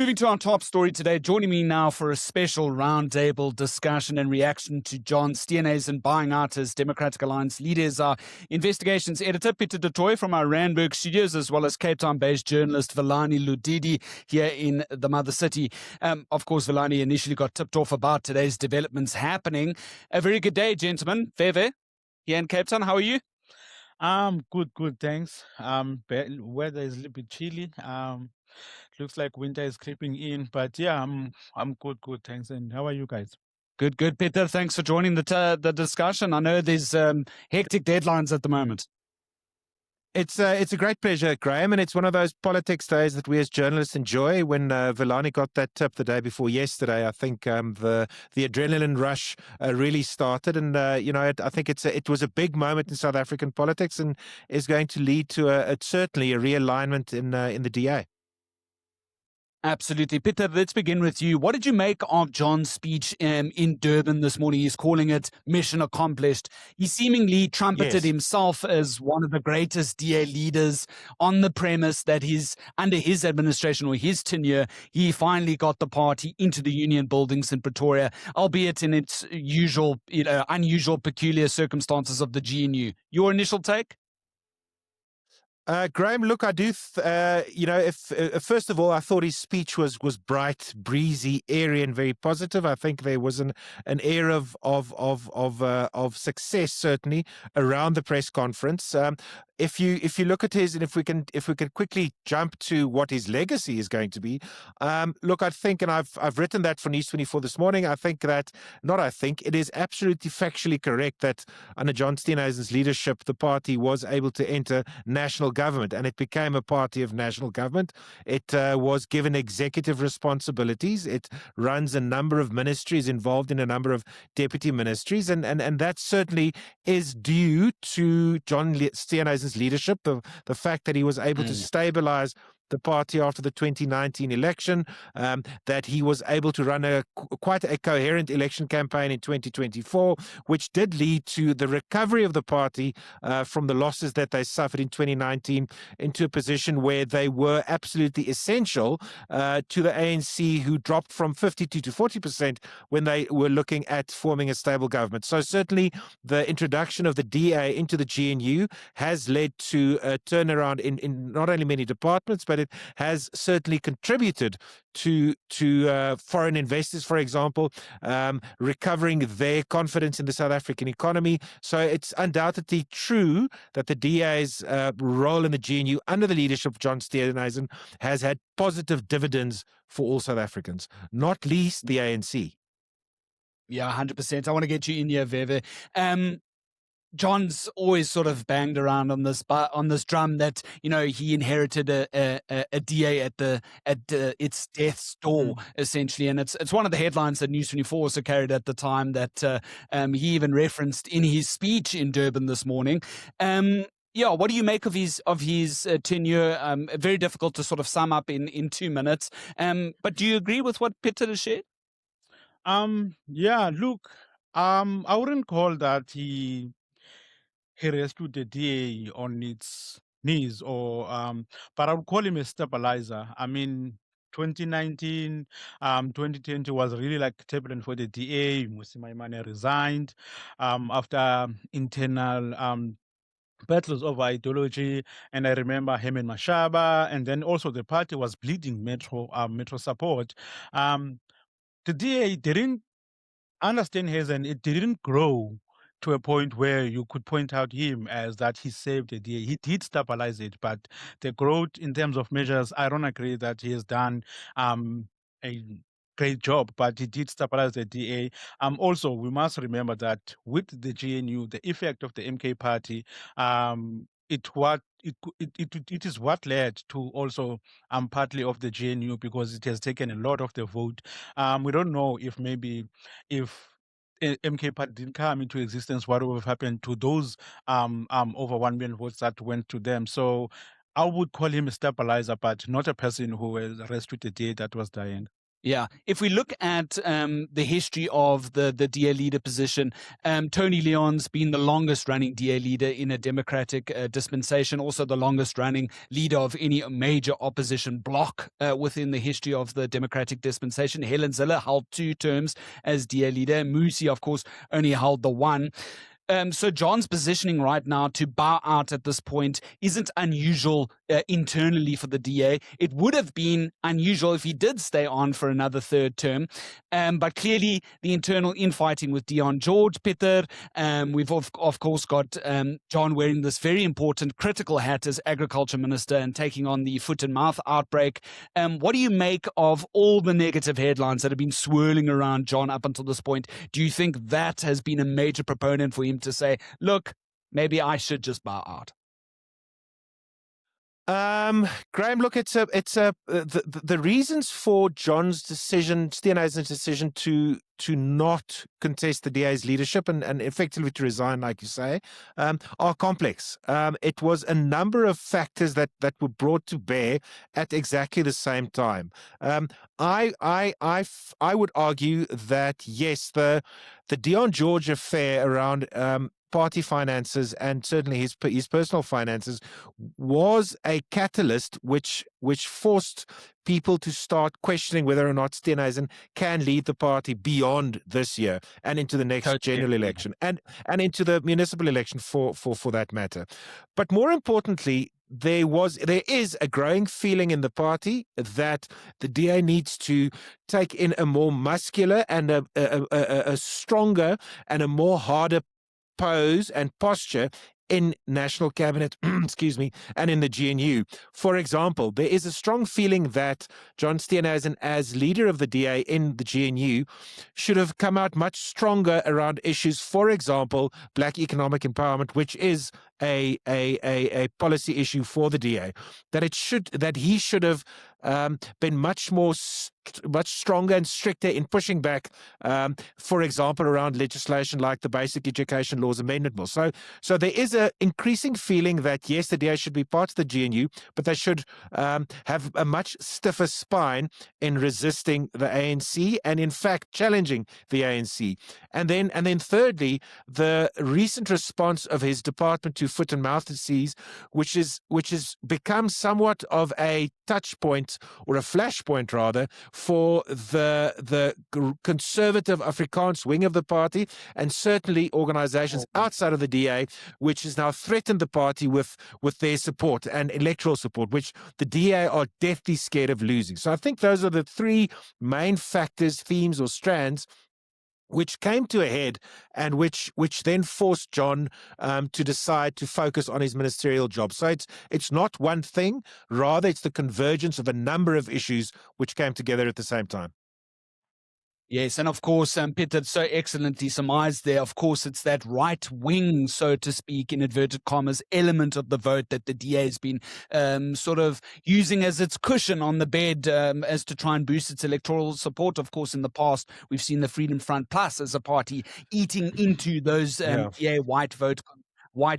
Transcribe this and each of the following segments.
Moving to our top story today, joining me now for a special roundtable discussion and reaction to John Steenhuisen buying out his Democratic Alliance leaders, our investigations editor, Pieter from our Randburg studios, as well as Cape Town-based journalist Velani Ludidi here in the mother city. Of course, Velani initially got tipped off about today's developments happening. A very good day, gentlemen. Veve, here in Cape Town, how are you? Good, thanks. Weather is a little bit chilly. Looks like winter is creeping in, but yeah, I'm good, thanks. And how are you guys? Good, Pieter. Thanks for joining the discussion. I know there's hectic deadlines at the moment. It's a great pleasure, Graham, and it's one of those politics days that we as journalists enjoy. When Velani got that tip the day before yesterday, I think the adrenaline rush really started, and I think it was a big moment in South African politics, and is going to lead to certainly a realignment in the DA. Absolutely. Pieter, let's begin with you. What did you make of John's speech in Durban this morning? He's calling it mission accomplished. He seemingly trumpeted Yes. himself as one of the greatest DA leaders on the premise that under his administration or his tenure, he finally got the party into the union buildings in Pretoria, albeit in its usual, unusual, peculiar circumstances of the GNU. Your initial take? Graham, look, I do. If first of all, I thought his speech was bright, breezy, airy, and very positive. I think there was an air of success certainly around the press conference. If you look at his, and if we can quickly jump to what his legacy is going to be, look, I think, and I've written that for News 24 this morning. I think that it is absolutely factually correct that under John Steenhuisen's leadership, the party was able to enter national government, and it became a party of national government. It was given executive responsibilities. It runs a number of ministries, involved in a number of deputy ministries, and that certainly is due to John Steenhuisen's leadership, the fact that he was able to stabilize the party after the 2019 election, that he was able to run quite a coherent election campaign in 2024, which did lead to the recovery of the party from the losses that they suffered in 2019 into a position where they were absolutely essential to the ANC, who dropped from 52 to 40% when they were looking at forming a stable government. So certainly the introduction of the DA into the GNU has led to a turnaround in not only many departments, but it has certainly contributed to foreign investors, for example, recovering their confidence in the South African economy. So it's undoubtedly true that the DA's role in the GNU under the leadership of John Steenhuisen has had positive dividends for all South Africans, not least the ANC. Yeah, 100%. I want to get you in here, Veve. John's always sort of banged around on this drum that he inherited a DA at its death's door, essentially, and it's one of the headlines that News 24 also carried at the time that he even referenced in his speech in Durban this morning. Yeah, what do you make of his tenure? Very difficult to sort of sum up in 2 minutes. But do you agree with what Pieter has shared? Yeah, look, I wouldn't call that he rescued the DA on its knees, or but I would call him a stabilizer. I mean, 2019, 2020 was really like turbulent for the DA. Musi Maimane resigned after internal battles over ideology, and I remember him and Mashaba, and then also the party was bleeding metro support. The DA didn't understand his, and it didn't grow to a point where you could point out him as that he saved the DA. He did stabilize it, but the growth in terms of measures, I don't agree that he has done a great job, but he did stabilize the DA. Also, we must remember that with the GNU, the effect of the MK party, it is what led to also partly of the GNU, because it has taken a lot of the vote. We don't know if maybe if MK Party didn't come into existence, what would have happened to those over 1 million votes that went to them. So I would call him a stabilizer, but not a person who has rescued the day that was dying. Yeah, if we look at the history of the DA leader position, Tony Leon's been the longest running DA leader in a democratic dispensation, also the longest running leader of any major opposition bloc within the history of the democratic dispensation. Helen Zille held 2 terms as DA leader. Musi, of course, only held the 1. So John's positioning right now to bow out at this point isn't unusual internally for the DA. It would have been unusual if he did stay on for another 3rd term. But clearly the internal infighting with Deon George, Pieter, we've of course got John wearing this very important critical hat as agriculture minister and taking on the foot and mouth outbreak. What do you make of all the negative headlines that have been swirling around John up until this point? Do you think that has been a major proponent for him to say, look, maybe I should just bow out? Graham, look, the reasons for John's decision, Steenhuisen's decision to not contest the DA's leadership and effectively to resign, like you say, are complex. It was a number of factors that were brought to bear at exactly the same time. I would argue that yes, the Deon George affair around party finances and certainly his personal finances was a catalyst which forced people to start questioning whether or not Steenhuisen can lead the party beyond this year and into the next general election and into the municipal election for that matter. But more importantly, there is a growing feeling in the party that the DA needs to take in a more muscular and a stronger and a more harder pose and posture in national cabinet, excuse me, and in the GNU. For example, there is a strong feeling that John Steenhuisen, as leader of the DA in the GNU, should have come out much stronger around issues, for example, black economic empowerment, which is a policy issue for the DA. That he should have been much stronger and stricter in pushing back, for example, around legislation like the Basic Education Laws Amendment Bill. So there is an increasing feeling that, yes, the DA should be part of the GNU, but they should have a much stiffer spine in resisting the ANC and, in fact, challenging the ANC. And then thirdly, the recent response of his department to foot and mouth disease, which has become somewhat of a touch point or a flashpoint rather for the conservative Afrikaans wing of the party and certainly organizations outside of the DA, which has now threatened the party with their support and electoral support, which the DA are deathly scared of losing. So I think those are the 3 main factors, themes or strands which came to a head and which then forced John to decide to focus on his ministerial job. So it's not one thing, rather it's the convergence of a number of issues which came together at the same time. Yes, and of course, Pieter so excellently surmised there. Of course, it's that right wing, so to speak, in inverted commas, element of the vote that the DA has been sort of using as its cushion on the bed as to try and boost its electoral support. Of course, in the past, we've seen the Freedom Front Plus as a party eating into those DA white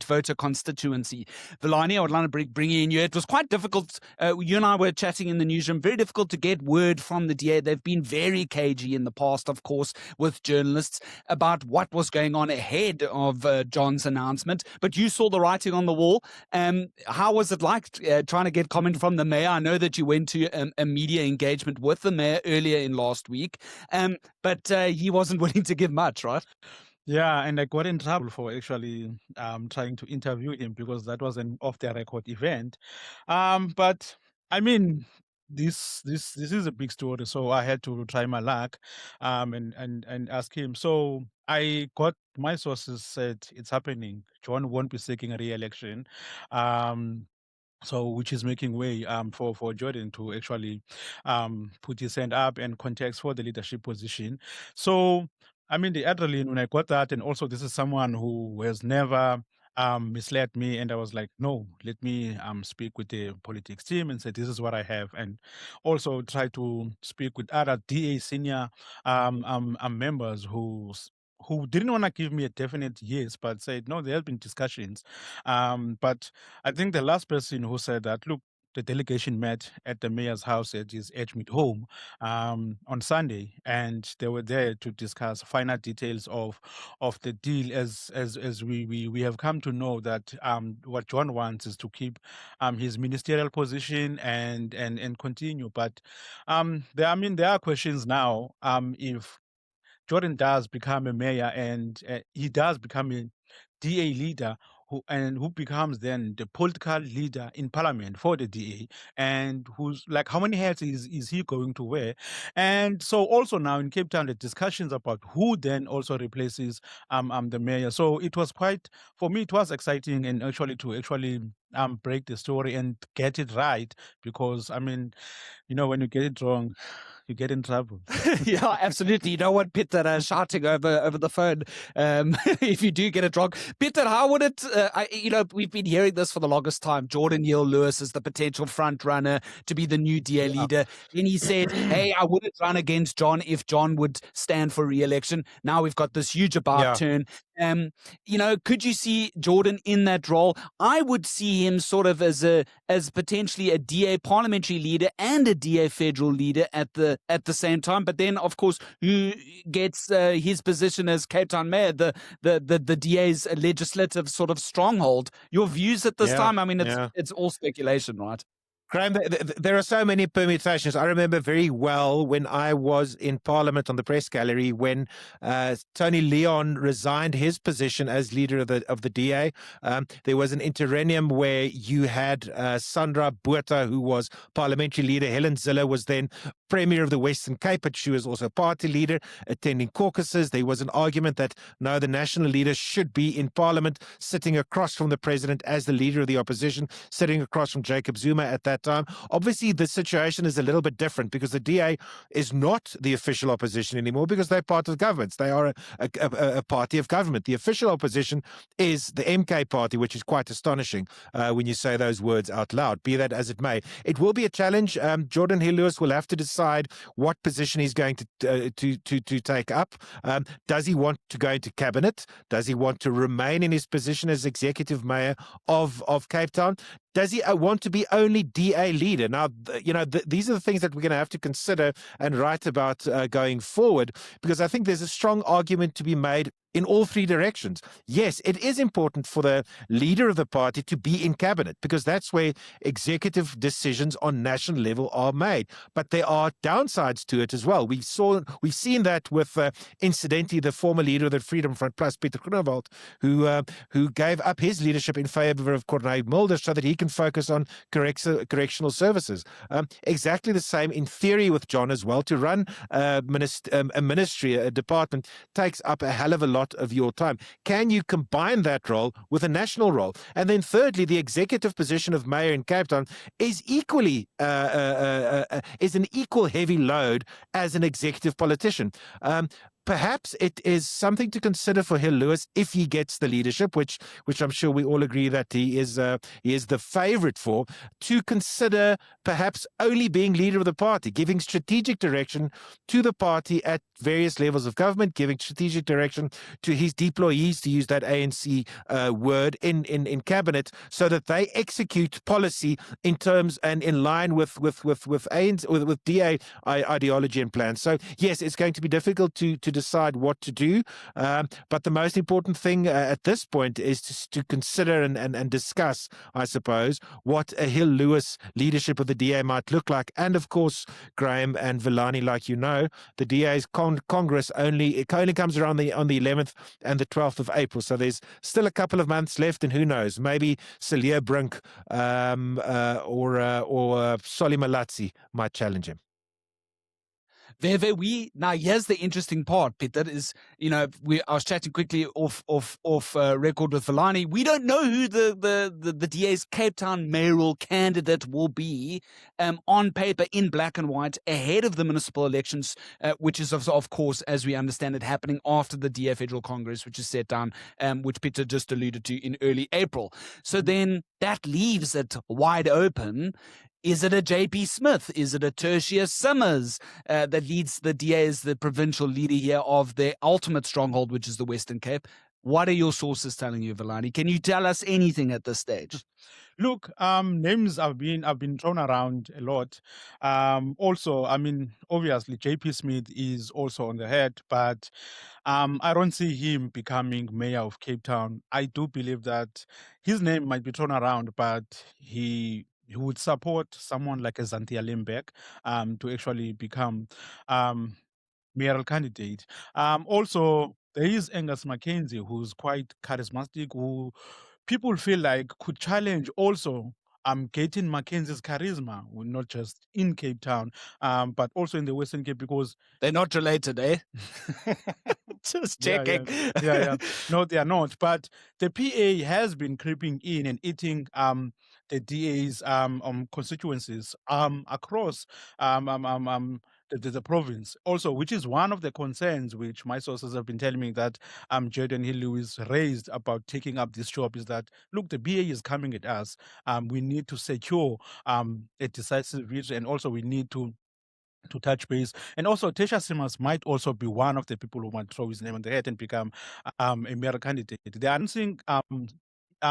voter constituency. Velani, I would like to bring in you. It was quite difficult. You and I were chatting in the newsroom. Very difficult to get word from the DA. They've been very cagey in the past, of course, with journalists about what was going on ahead of John's announcement. But you saw the writing on the wall. How was it like trying to get comment from the mayor? I know that you went to a media engagement with the mayor earlier in last week, but he wasn't willing to give much, right? Yeah, and I got in trouble for actually trying to interview him because that was an off-the-record event. But I mean, this is a big story, so I had to try my luck and ask him. So I got my sources said it's happening. John won't be seeking a re-election. So which is making way for Jordan to actually put his hand up and contest for the leadership position. So I mean the adrenaline when I got that, and also this is someone who has never misled me, and I was like, no, let me speak with the politics team and say this is what I have, and also try to speak with other DA senior members who didn't want to give me a definite yes, but said no, there have been discussions. But I think the last person who said that, look, the delegation met at the mayor's house at his Edgemead home on Sunday, and they were there to discuss final details of the deal. As we have come to know that what John wants is to keep his ministerial position and continue. But there are questions now if Jordan does become a mayor and he does become a DA leader who becomes then the political leader in parliament for the DA, and who's like, how many hats is he going to wear? And so also now in Cape Town, the discussions about who then also replaces the mayor. So it was quite, for me, it was exciting and actually break the story and get it right, because I mean, when you get it wrong, you get in trouble. Yeah, absolutely. You don't want Pieter shouting over the phone if you do get it wrong. Pieter, how would it, we've been hearing this for the longest time. Jordan Hill-Lewis is the potential front runner to be the new DA leader. Then he said, hey, I wouldn't run against John if John would stand for re-election. Now we've got this huge about turn. Could you see Jordan in that role? I would see him sort of as potentially a DA parliamentary leader and a DA federal leader at the same time. But then, of course, who gets his position as Cape Town mayor, the DA's legislative sort of stronghold? Your views at this time? I mean, it's all speculation, right? Graham, there are so many permutations. I remember very well when I was in Parliament on the press gallery when Tony Leon resigned his position as leader of the DA. There was an interregnum where you had Sandra Botha, who was parliamentary leader. Helen Zille was then Premier of the Western Cape, but she was also party leader, attending caucuses. There was an argument that no, the national leader should be in Parliament, sitting across from the president as the leader of the opposition, sitting across from Jacob Zuma at that time. Obviously, the situation is a little bit different because the DA is not the official opposition anymore because they're part of governments. They are a party of government. The official opposition is the MK party, which is quite astonishing when you say those words out loud. Be that as it may, it will be a challenge. Jordan Hill-Lewis will have to decide what position he's going to take up. Does he want to go into cabinet? Does he want to remain in his position as executive mayor of Cape Town? Does he want to be only DA leader? Now, these are the things that we're going to have to consider and write about going forward, because I think there's a strong argument to be made in all three directions. Yes, it is important for the leader of the party to be in cabinet because that's where executive decisions on national level are made. But there are downsides to it as well. We've seen that with, incidentally, the former leader of the Freedom Front Plus, Pieter Groenewald, who gave up his leadership in favor of Corneille Mulder so that he can focus on correctional services. Exactly the same in theory with John as well. To run a ministry, a department, takes up a hell of a lot of your time. Can you combine that role with a national role? And then thirdly, the executive position of mayor in Cape Town is equally is an equal heavy load as an executive politician. Perhaps it is something to consider for Hill-Lewis if he gets the leadership, which I'm sure we all agree that he is the favorite for, to consider perhaps only being leader of the party, giving strategic direction to the party at various levels of government, giving strategic direction to his deployees, to use that ANC word, in cabinet, so that they execute policy in terms and in line with ANC, with DA ideology and plans. So yes, it's going to be difficult to decide what to do. But the most important thing at this point is to consider and discuss, I suppose, what a Hill-Lewis leadership of the DA might look like. And of course, Graham and Velani, like you know, the DA's Congress only comes around on the 11th and the 12th of April. So there's still a couple of months left, and who knows, maybe Celia Brink or Solly Malatsi might challenge him. Now here's the interesting part, Pieter, is, I was chatting quickly off record with Velani. We don't know who the DA's Cape Town mayoral candidate will be on paper in black and white ahead of the municipal elections, which is of course, as we understand it, happening after the DA Federal Congress, which is set down, which Pieter just alluded to, in early April. So then that leaves it wide open. Is it a J.P. Smith? Is it a Tertius Summers that leads the DA as the provincial leader here of their ultimate stronghold, which is the Western Cape? What are your sources telling you, Velani? Can you tell us anything at this stage? Look, names have been thrown around a lot. Also, I mean, obviously, JP Smith is also on the head, but I don't see him becoming mayor of Cape Town. I do believe that his name might be thrown around, but he would support someone like a Zantia Limbeck to actually become mayoral candidate. Also, there is Angus Mackenzie, who's quite charismatic, who people feel like could challenge also getting Mackenzie's charisma, well, not just in Cape Town, but also in the Western Cape, because They're not related, eh? Just yeah, checking. yeah. No, they are not. But the PA has been creeping in and eating the DA's constituencies across the province. Also, which is one of the concerns which my sources have been telling me that Jordan Hill Lewis raised about taking up this job, is that look, the BA is coming at us. We need to secure a decisive victory, and also we need to touch base. And also, Tesha Simmers might also be one of the people who might throw his name on the head and become a mayor candidate. They are announcing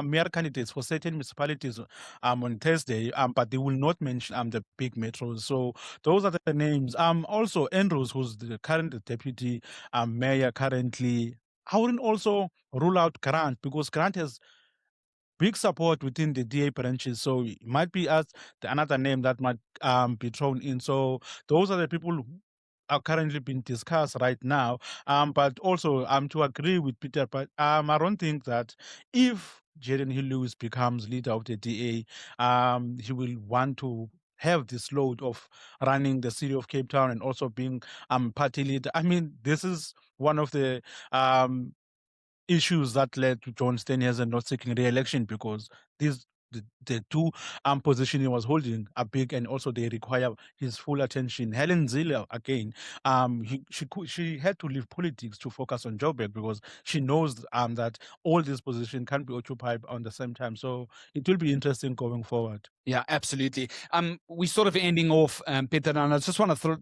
mayor candidates for certain municipalities on Thursday, but they will not mention the big metros. So those are the names. Also, Andrews, who's the current deputy mayor currently. I wouldn't also rule out Grant, because Grant has big support within the DA branches, so it might be as another name that might be thrown in. So those are the people who are currently being discussed right now. But also, to agree with Pieter, but I don't think that if Jaden Hill Lewis becomes leader of the DA, he will want to have this load of running the city of Cape Town and also being party leader. I mean, this is one of the issues that led to John Steenhuisen not seeking re-election, because the two position he was holding are big, and also they require his full attention. Helen Zille, again, she had to leave politics to focus on Joburg, because she knows that all these positions can't be occupied on the same time. So it will be interesting going forward. Yeah, absolutely. We sort of ending off, Pieter, and I just want to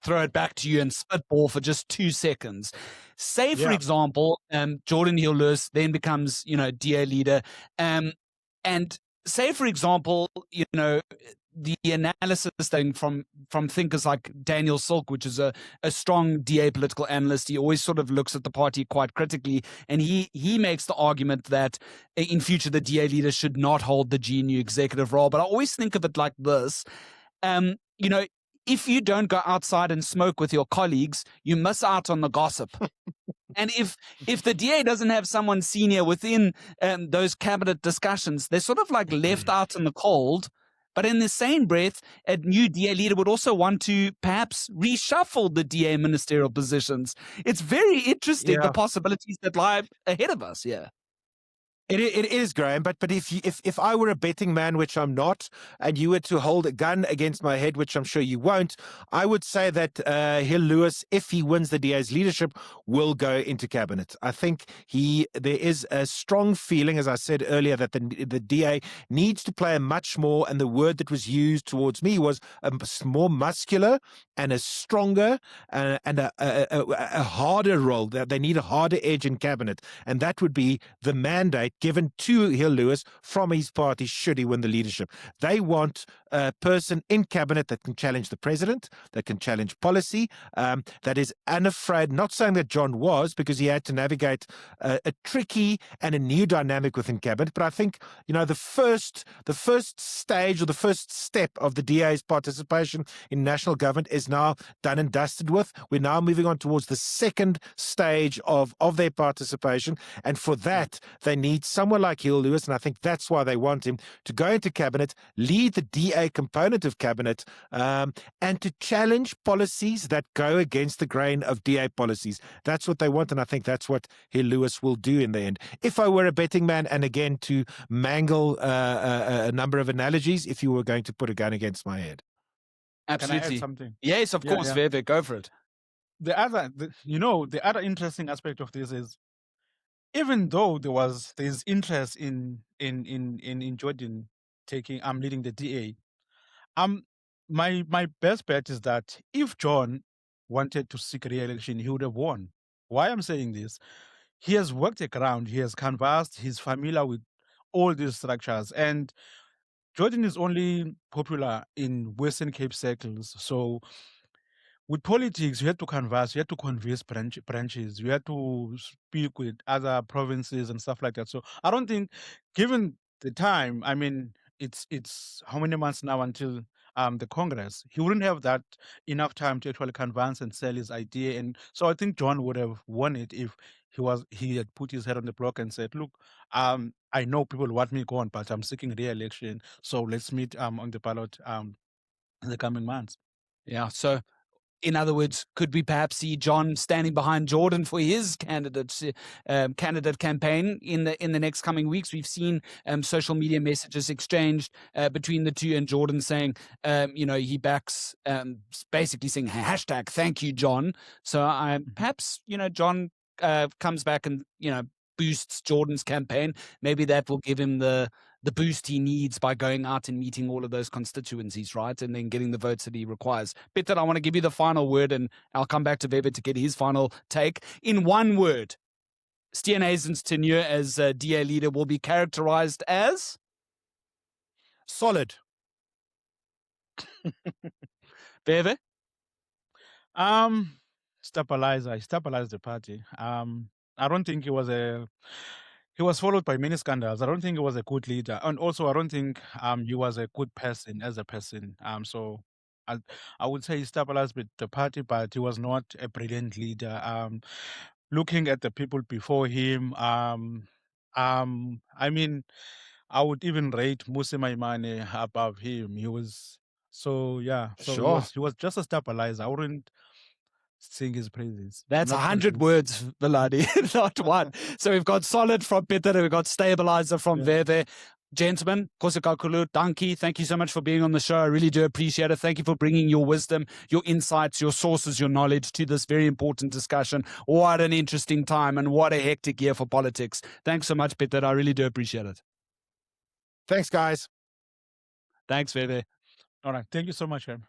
throw it back to you and spitball for just 2 seconds. Say, for Yeah. example, Jordan Hill Lewis then becomes, DA leader, and say, for example, the analysis thing from thinkers like Daniel Silk, which is a strong DA political analyst. He always sort of looks at the party quite critically, and he makes the argument that in future the DA leader should not hold the GNU executive role. But I always think of it like this: if you don't go outside and smoke with your colleagues, you miss out on the gossip. And if the DA doesn't have someone senior within those cabinet discussions, they're sort of like left out in the cold. But in the same breath, a new DA leader would also want to perhaps reshuffle the DA ministerial positions. It's very interesting, the possibilities that lie ahead of us. Yeah. It is, Graham, but if I were a betting man, which I'm not, and you were to hold a gun against my head, which I'm sure you won't, I would say that Hill Lewis, if he wins the DA's leadership, will go into cabinet. I think there is a strong feeling, as I said earlier, that the DA needs to play a much more, and the word that was used towards me was a more muscular and a stronger and a harder role. That they need a harder edge in cabinet, and that would be the mandate given to Hill Lewis from his party should he win the leadership. They want a person in cabinet that can challenge the president, that can challenge policy, that is unafraid, not saying that John was, because he had to navigate a tricky and a new dynamic within cabinet. But I think, the first stage or the first step of the DA's participation in national government is now done and dusted with. We're now moving on towards the second stage of their participation. And for that, they need someone like Hill Lewis, and I think that's why they want him to go into cabinet, lead the DA component of cabinet, and to challenge policies that go against the grain of DA policies. That's what they want, and I think that's what Hill Lewis will do in the end. If I were a betting man, and again to mangle a number of analogies, if you were going to put a gun against my head. Absolutely. Can I add something? Yes, of course, Veve, go for it. The other interesting aspect of this is, even though there's interest in Jordan leading the DA, my best bet is that if John wanted to seek re-election, he would have won. Why I'm saying this? he has worked the ground, he has canvassed, he's familiar with all these structures. And Jordan is only popular in Western Cape circles. So with politics, you had to canvass, you had to convince branches, you had to speak with other provinces and stuff like that. So I don't think, given the time, I mean, it's how many months now until the Congress? He wouldn't have that enough time to actually canvass and sell his idea. And so I think John would have won it if he had put his head on the block and said, "Look, I know people want me gone, but I'm seeking re-election, so let's meet on the ballot in the coming months." Yeah. So, in other words, could we perhaps see John standing behind Jordan for his candidate campaign in the next coming weeks? We've seen social media messages exchanged between the two, and Jordan saying, he backs, basically saying hashtag thank you, John. So perhaps John comes back and boosts Jordan's campaign. Maybe that will give him the boost he needs by going out and meeting all of those constituencies, right? And then getting the votes that he requires. Pieter, I want to give you the final word, and I'll come back to Weber to get his final take. In one word, Steenhuisen's tenure as DA leader will be characterized as? Solid. Weber? Stabilizer. He stabilized the party. I don't think he was followed by many scandals. I don't think he was a good leader, and also I don't think he was a good person as a person. So I would say he stabilized with the party, but he was not a brilliant leader. Looking at the people before him, I mean, I would even rate Musi Maimane above him. He was so yeah. So Sure. he was just a stabilizer. I wouldn't sing his praises. That's Not 100 convinced. words, Velani, not one. So we've got solid from Pieter, we've got stabilizer from Wewe. Gentlemen, Kosekakulu, Danki, thank you so much for being on the show. I really do appreciate it. Thank you for bringing your wisdom, your insights, your sources, your knowledge to this very important discussion. What an interesting time and what a hectic year for politics. Thanks so much, Pieter. I really do appreciate it. Thanks, guys. Thanks, Wewe. All right. Thank you so much, Em.